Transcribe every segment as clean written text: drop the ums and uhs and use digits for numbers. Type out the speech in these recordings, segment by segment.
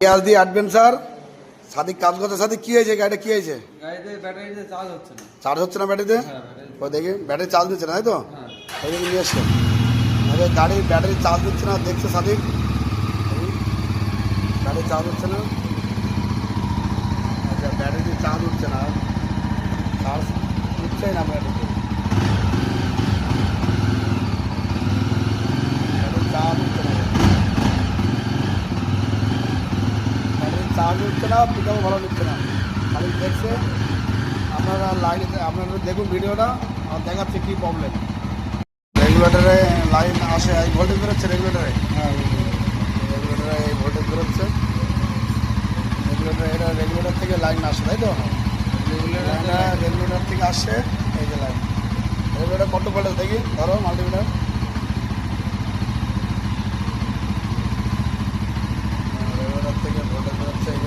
Yezdi adventure Sadiq কাজ করতে। সাদিক কি হয়েছে? গাড়িটা কি হয়েছে? গাড়িতে ব্যাটারিতে চার্জ হচ্ছে না। চার্জ হচ্ছে না ব্যাটারিতে? হ্যাঁ, ব্যাটারি। ওই দেখি ব্যাটারি চার্জ দিচ্ছে না, তাই তো? হ্যাঁ। ওই জন্য নিয়ে এসছে। আরে গাড়ির ব্যাটারি চার্জ দিচ্ছে না, দেখছে সাদিক। ব্যাটারি চার্জ হচ্ছে না। আচ্ছা, ব্যাটারি চার্জ হচ্ছে না, চার্জ দিচ্ছেই না ব্যাটারিতে। ব্যাটারি চার্জ হচ্ছে না, ব্যাটারি চার্জ হচ্ছে না, পিকআপও ভালো নিচ্ছে না। সাদিক দেখছে। আপনারা লাইনে আপনারা দেখুন ভিডিওটা, আর দেখাচ্ছে কী প্রবলেম। রেগুলেটরে লাইন আসে, এই ভোল্টেজ বেরোচ্ছে রেগুলেটরে। হ্যাঁ, রেগুলেটরে এই ভোল্টেজ বেরোচ্ছে। রেগুলেটর, এটা রেগুলেটর থেকে লাইন আসে, তাই তো? লাইনটা রেগুলেটর থেকে আসে, এই যে লাইন। রেগুলেটর কত ভোল্টেজ দেখি, ধরো মাল্টিমিটার। রেগুলেটর থেকে ভোল্টেজ বেরোচ্ছে, এই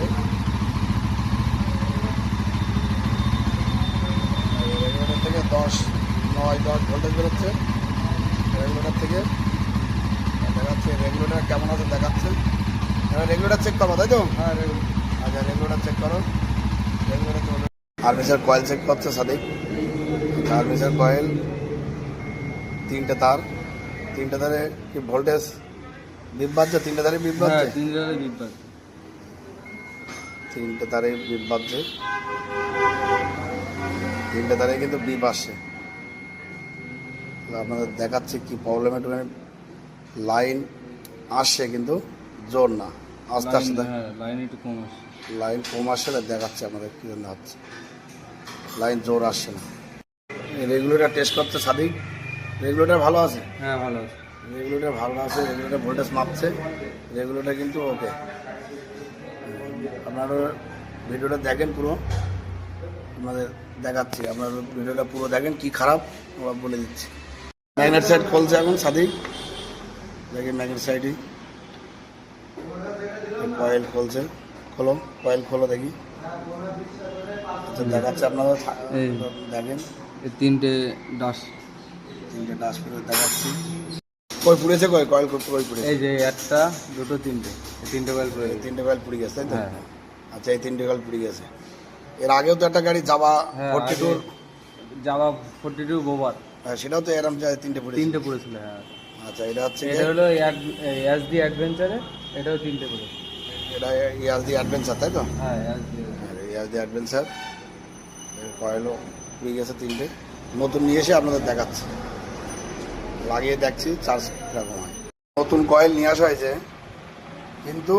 যে রেগুলেটর থেকে 9-10 ভোল্টেজ বেরোচ্ছে রেগুলেটর থেকে। দেখাচ্ছে রেগুলেটর কেমন আছে দেখাচ্ছে। এবার রেগুলেটর চেক করবো, তাই তো? হ্যাঁ। আচ্ছা, রেগুলেটর চেক করো। রেগুলেটর চলবে। আর্মেচার কয়েল চেক করছে সাদিক। আর্মেচার কয়েল, 3টে তার, 3টে তারে কি ভোল্টেজ বিপ বাজছে? 3টে তারে বিপ হ্যাঁ, বাজছে? 3 বিদ্যুৎ। 3টে তারে বিপ বাজছে। 3টে তারে কিন্তু বিপ আসছে। আপনাদের দেখাচ্ছে কি প্রবলেম। একটুখানি লাইন আসছে কিন্তু জোর না, আস্তে আস্তে হ্যাঁ, লাইন একটু কম আসছে। লাইন কম আসছে। দেখাচ্ছে আপনাদের কী জন্য হচ্ছে, লাইন জোর আসছে না। রেগুলেটর টেস্ট করতে সাদিক। রেগুলেটর ভালো আছে, হ্যাঁ, ভালো আছে। রেগুলেটর ভালো আছে। রেগুলেটর ভোল্টেজ মাপছে, রেগুলেটর কিন্তু ওকে। আপনারা ভিডিওটা দেখেন পুরো, আপনাদের দেখাচ্ছি। আপনারা ভিডিওটা পুরো দেখেন, কি খারাপ আমরা বলে দিচ্ছি। ম্যাগনেট সাইড খুলছে এখন সাদিক, দেখেন ম্যাগনেট সাইডই। কয়েল খুলছে, খোলো কয়েল খোলো দেখি। আচ্ছা, দেখাচ্ছে আপনারা এই। দেখেন। এই 3টে ডাস। 3টে ডাসপ্লে দেখাচ্ছি। কই পুড়েছে? কয়েল কই পুড়েছে? এই যে একটা, দুটো, 3টে। এই 3টে কয়েল করে। 3টে কয়েল পুড়ে গেছে, তাই তো? হ্যাঁ, হ্যাঁ। আচ্ছা, এই 3টে কয়েল পুড়ে গেছে। এর আগেও তো একটা গাড়ি যাওয়া 42, জাভা 42 বোবার। সেটাও তো এরম 3টে পুড়েছে। 3টে পড়েছিল, হ্যাঁ। আচ্ছা, এটা হচ্ছে এটা হলো এসডি অ্যাডভেঞ্চারে, এটাও 3টে পড়েছে। এটা ইয়াজদি অ্যাডভেঞ্চার, তাই তো? হ্যাঁ, এসডি। ইয়াজদি অ্যাডভেঞ্চার। কয়েলও পুড়ে গেছে 3টে। নতুন নিয়ে এসে আপনাদের দেখাচ্ছি, লাগিয়ে দেখছি চার্জ কীরকম হয়। নতুন কয়েল নিয়ে আসা হয়েছে, কিন্তু